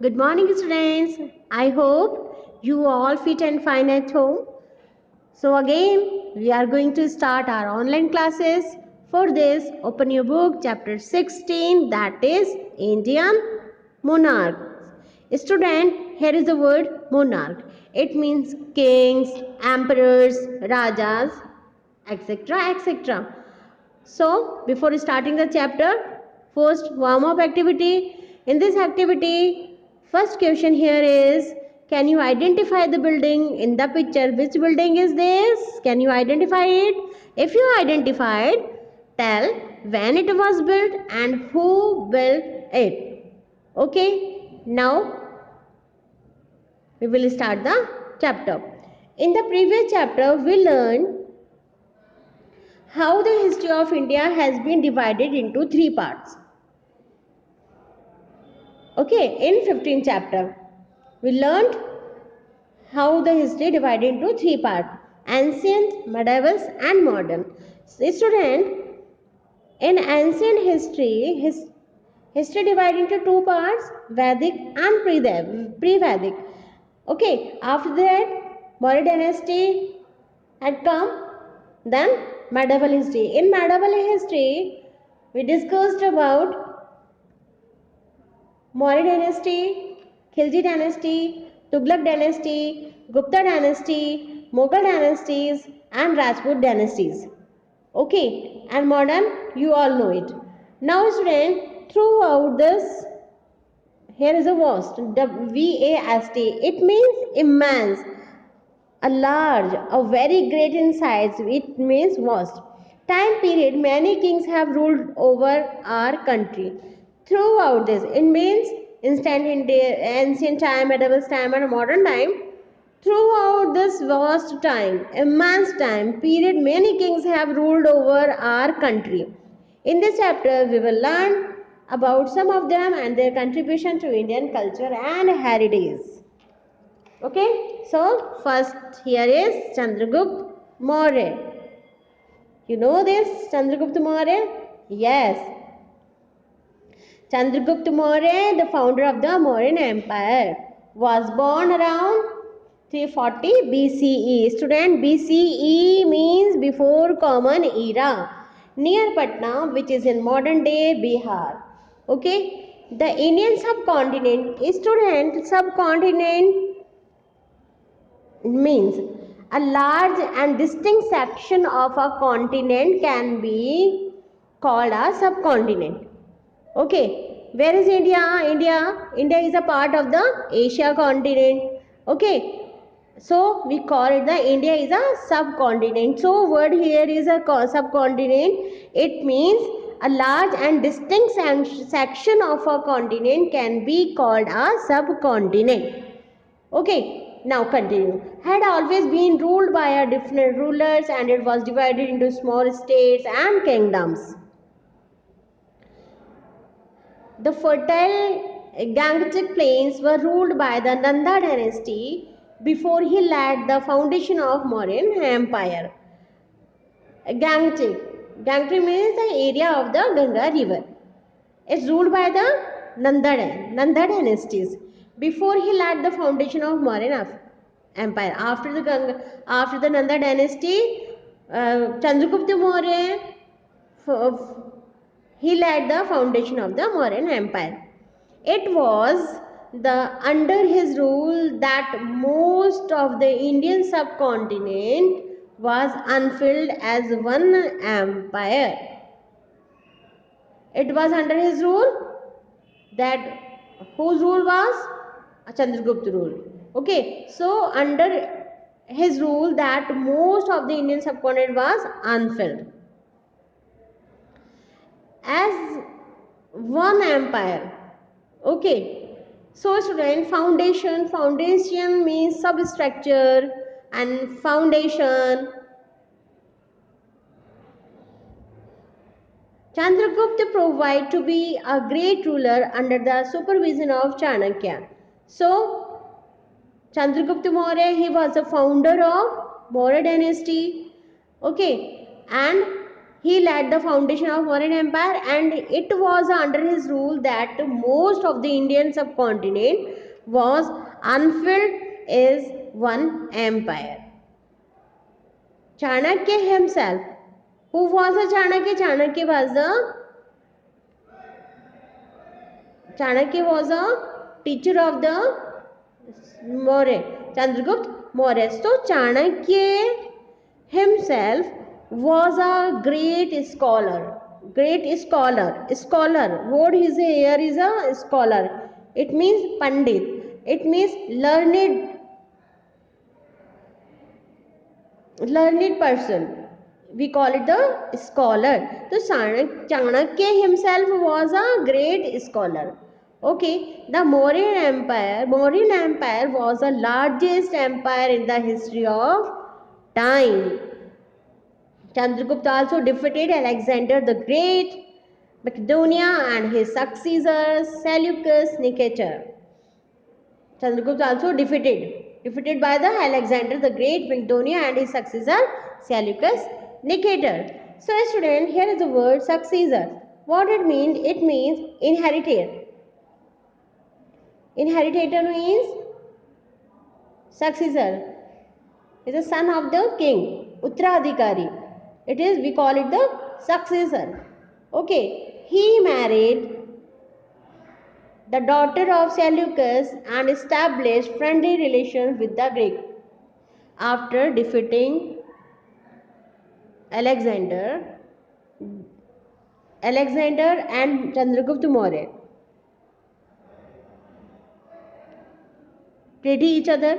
Good morning, students. I hope you all fit and fine at home. So again, we are going to start our online classes. For this, open your book, chapter 16, that is Indian monarchs. Student, here is the word monarch. It means kings, emperors, rajas, etc. etc. So, before starting the chapter, first warm up activity. In this activity, first question here is, can you identify the building in the picture? Which building is this? Can you identify it? If you identified, tell when it was built and who built it. Okay, now we will start the chapter. In the previous chapter, we learned how the history of India has been divided into three parts. Okay, in 15th chapter, we learned how the history divided into three parts: ancient, medieval, and modern. Student, in ancient history, history divided into two parts: Vedic and pre-Vedic. Okay, after that, Maurya dynasty had come, then medieval history. In medieval history, we discussed about Maurya dynasty, Khilji dynasty, Tughlaq dynasty, Gupta dynasty, Mughal dynasties, and Rajput dynasties. Okay, and modern, you all know it. Now, student, throughout this, here is a vast, V-A-S-T. It means immense, a large, a very great in size. It means vast. Time period, many kings have ruled over our country. Throughout this, it means instant India, ancient time, medieval time, and modern time. Throughout this vast time, immense time period, many kings have ruled over our country. In this chapter, we will learn about some of them and their contribution to Indian culture and heritage. Okay, so first here is Chandragupta Maurya. You know this Chandragupta Maurya? Yes, Chandragupta Maurya, the founder of the Mauryan Empire, was born around 340 BCE. Student, BCE means before Common Era, near Patna, which is in modern day Bihar. Okay, the Indian subcontinent, student, subcontinent means a large and distinct section of a continent can be called a subcontinent. Okay, where is India? India is a part of the Asia continent. Okay, so we call it the India is a subcontinent. So word here is a subcontinent. It means a large and distinct section of a continent can be called a subcontinent. Okay, now continue. Had always been ruled by a different rulers and it was divided into small states and kingdoms. The fertile Gangetic plains were ruled by the Nanda dynasty before he laid the foundation of Mauryan Empire. Gangetic means the area of the Ganga river. It's ruled by the Nanda dynasties before he laid the foundation of Mauryan Empire. After the Nanda dynasty, Chandragupta Maurya he laid the foundation of the Mauryan Empire. It was under his rule that most of the Indian subcontinent was unfilled as one empire. It was under his rule that whose rule was Chandragupta rule. Okay, so under his rule that most of the Indian subcontinent was unfilled as one empire. Okay, so student, foundation means substructure and foundation. Chandragupta proved to be a great ruler under the supervision of Chanakya. So Chandragupta Maurya, he was the founder of Maurya dynasty. Okay, and He led the foundation of Mauryan Empire, and it was under his rule that most of the Indian subcontinent was unfilled as one empire. Chanakya himself. Who was a Chanakya? Chanakya was a teacher of the Maurya, Chandragupta Maurya. So Chanakya himself was a great scholar. Great scholar. Scholar. What is here is a scholar. It means Pandit. It means learned person. We call it the scholar. So Chanakya himself was a great scholar. Okay, the Mauryan Empire was the largest empire in the history of time. Chandragupta also defeated Alexander the Great, Macedonia, and his successor Seleucus Nicator. Chandragupta also defeated by the Alexander the Great, Macedonia, and his successor Seleucus Nicator. So, student, here is the word successor. What it means? It means inheritor. Inheritor means successor. Is the son of the king, Uttradhikari. It is, we call it the successor. Okay, he married the daughter of Seleucus and established friendly relations with the Greek. After defeating Alexander, Alexander and Chandragupta Maurya played each other.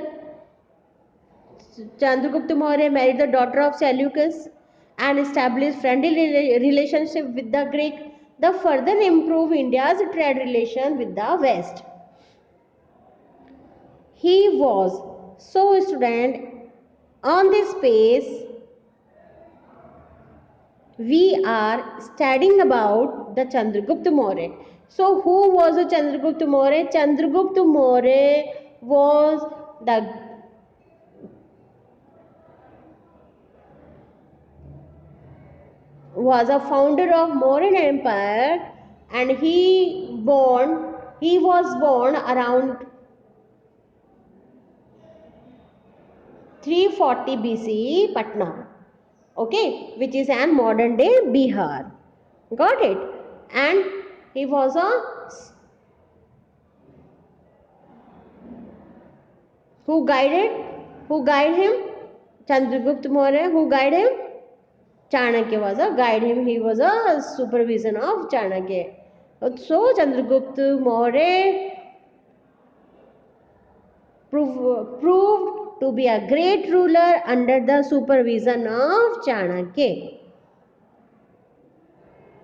Chandragupta Maurya married the daughter of Seleucus and established friendly relationship with the Greek. The further improved India's trade relation with the West. He was so student on this page we are studying about the Chandragupta Maurya. So, who was the Chandragupta Maurya? Chandragupta Maurya was a founder of Mauryan Empire, and he was born around 340 BCE, Patna. Okay, which is an modern day Bihar. Got it? And he was a who guided him? Chandragupta Maurya. Who guided him? Chanakya was a guide him. He was a supervision of Chanakya. So Chandragupta Maurya proved to be a great ruler under the supervision of Chanakya.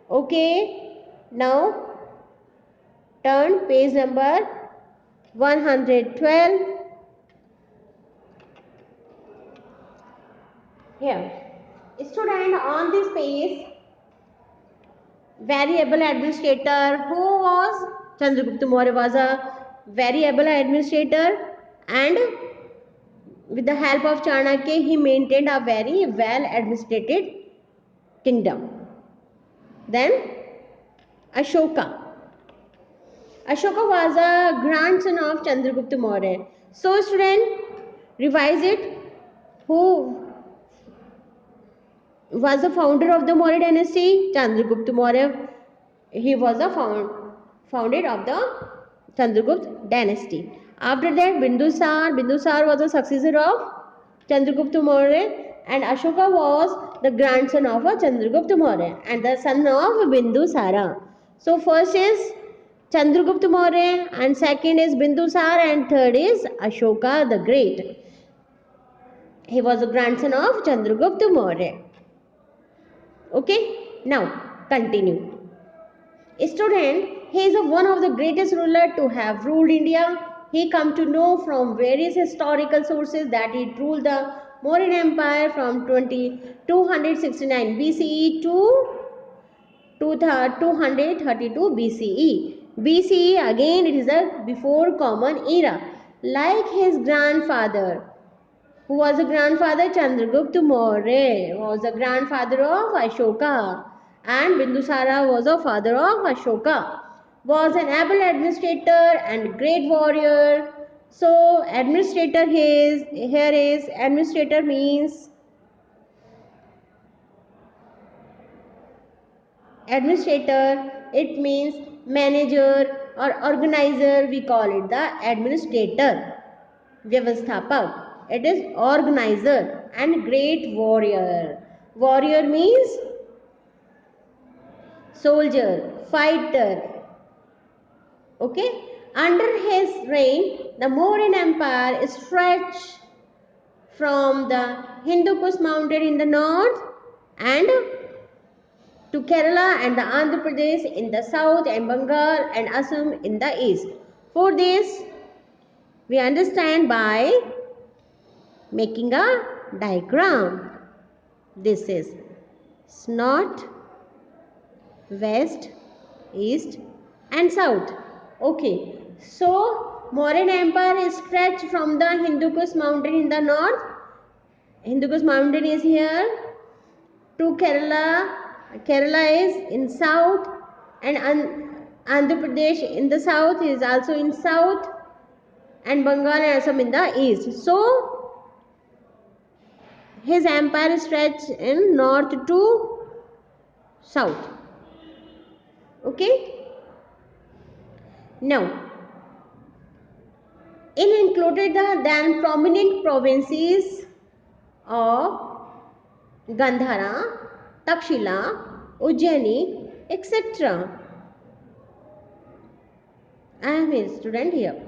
Okay, now turn page number 112. Here, student, on this page, variable administrator. Who was? Chandragupta Maurya was a variable administrator, and with the help of Chanakya he maintained a very well administrated kingdom. Then Ashoka. Ashoka was a grandson of Chandragupta Maurya. So student, revise it. Who was the founder of the Maurya dynasty? Chandragupta Maurya. He was the founded of the Chandragupta dynasty. After that, Bindusar was the successor of Chandragupta Maurya, and Ashoka was the grandson of a Chandragupta Maurya and the son of Bindusara. So first is Chandragupta Maurya, and second is Bindusar, and third is Ashoka the Great. He was the grandson of Chandragupta Maurya. Okay, now continue. Student, he is one of the greatest rulers to have ruled India. He come to know from various historical sources that he ruled the Mauryan Empire from 269 BCE to 232 BCE. BCE again it is a before common era. Like his grandfather Who was the grandfather? Chandragupta Maurya was the grandfather of Ashoka, and Bindusara was the father of Ashoka. Was an able administrator and great warrior. So administrator here is administrator means administrator, it means manager or organizer, we call it the administrator. Vyavasthapak, it is organizer and great warrior. Warrior means soldier, fighter. Okay, under his reign the Mauryan Empire stretched from the Hindu Kush mountain in the north and to Kerala and the Andhra Pradesh in the south and Bengal and Assam in the east. For this, we understand by making a diagram. This is north, west, east and south. Okay, so Mauryan Empire is stretched from the Hindu Kush mountain in the north. Hindu Kush mountain is here to Kerala. Kerala is in south and Andhra Pradesh in the south is also in south and Bengal and Assam in the east. So his empire stretched in north to south. Okay. Now, it included the then prominent provinces of Gandhara, Takshila, Ujjaini, etc. I am a student here.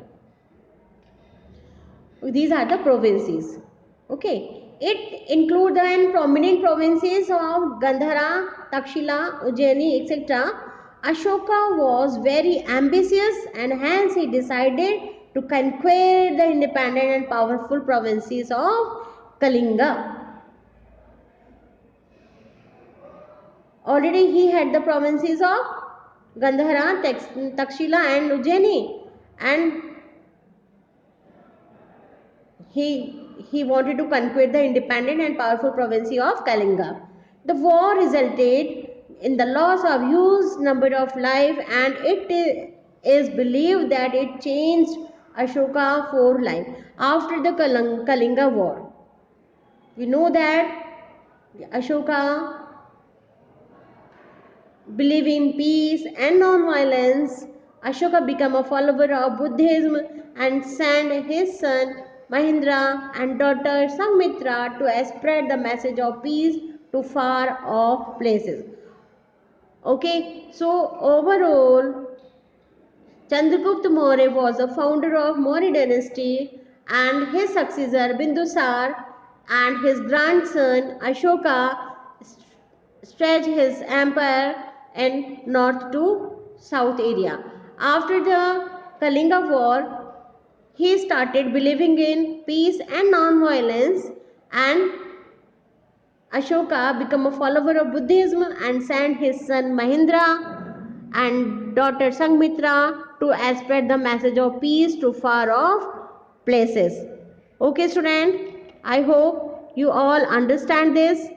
These are the provinces. Okay. It includes the prominent provinces of Gandhara, Takshila, Ujjaini, etc. Ashoka was very ambitious and hence he decided to conquer the independent and powerful provinces of Kalinga. Already he had the provinces of Gandhara, Takshila and Ujjaini, and he wanted to conquer the independent and powerful province of Kalinga. The war resulted in the loss of huge number of lives and it is believed that it changed Ashoka for life after the Kalinga war. We know that Ashoka believe in peace and non-violence. Ashoka became a follower of Buddhism and sent his son Mahendra and daughter Sangmitra to spread the message of peace to far off places. Okay, so overall, Chandragupta Maurya was the founder of Maurya dynasty and his successor Bindusar and his grandson Ashoka stretched his empire in north to south area. After the Kalinga war, he started believing in peace and non-violence and Ashoka became a follower of Buddhism and sent his son Mahendra and daughter Sangmitra to spread the message of peace to far off places. Okay, student, I hope you all understand this.